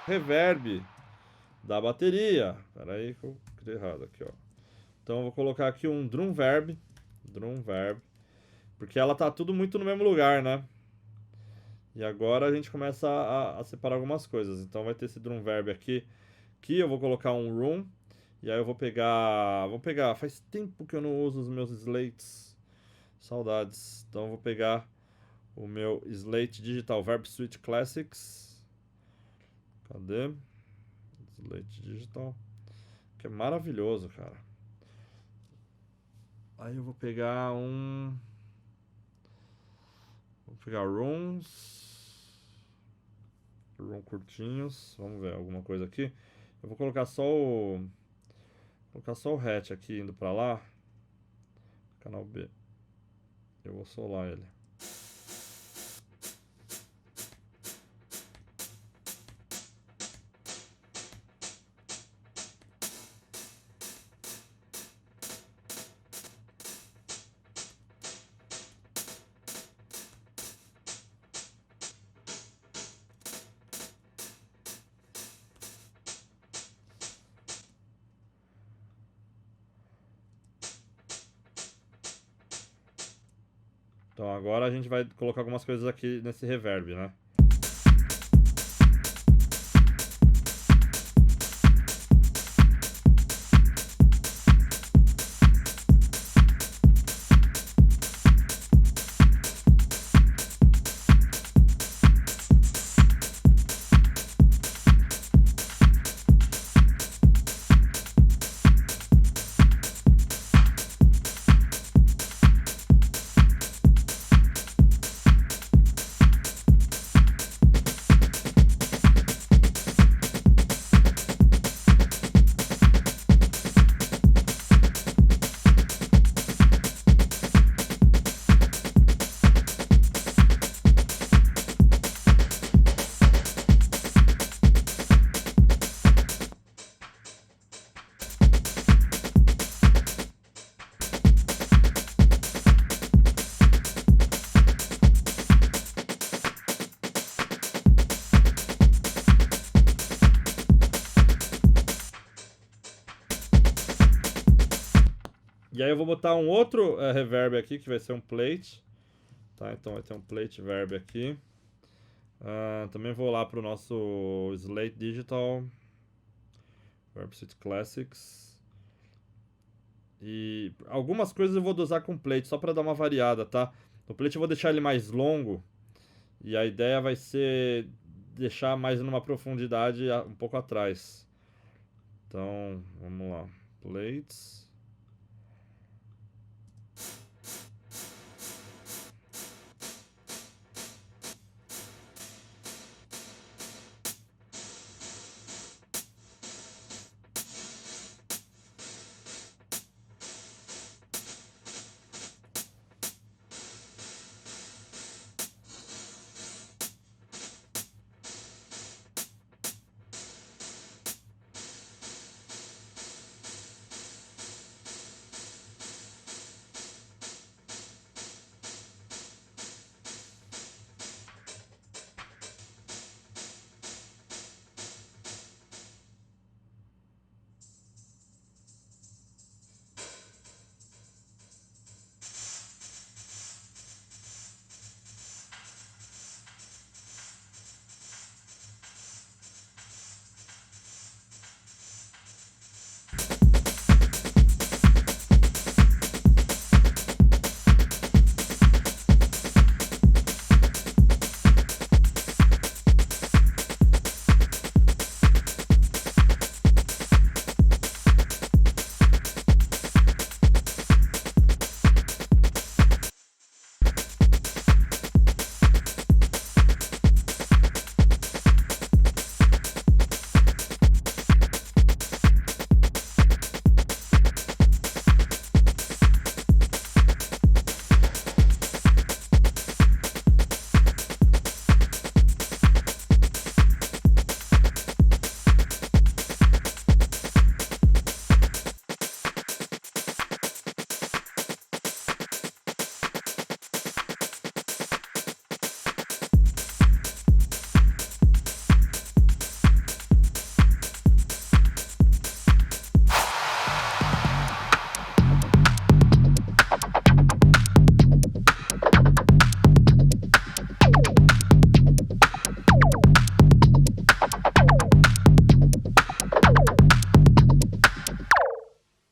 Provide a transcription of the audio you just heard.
reverb da bateria. Espera aí que eu criei errado aqui, ó. Então eu vou colocar aqui um drum verb, porque ela tá tudo muito no mesmo lugar, né? E agora a gente começa a separar algumas coisas. Então vai ter esse drum verb aqui, que eu vou colocar um room, e aí eu faz tempo que eu não uso os meus slates. Saudades. Então eu vou pegar o meu slate digital Verb Suite Classics. Cadê? Slate digital. Que é maravilhoso, cara. Aí eu vou pegar um. Vou pegar rooms. Room curtinhos. Vamos ver alguma coisa aqui. Eu vou colocar só o. Vou colocar só o hatch aqui indo pra lá. Canal B. Eu vou solar ele. Então agora a gente vai colocar algumas coisas aqui nesse reverb, né? E aí eu vou botar um outro reverb aqui, que vai ser um plate. Tá, então vai ter um plate verb aqui. Também vou lá pro nosso Slate Digital. Verb Suite Classics. E algumas coisas eu vou dosar com plate, só para dar uma variada, tá? O plate eu vou deixar ele mais longo. E a ideia vai ser deixar mais numa profundidade um pouco atrás. Então, vamos lá. Plates.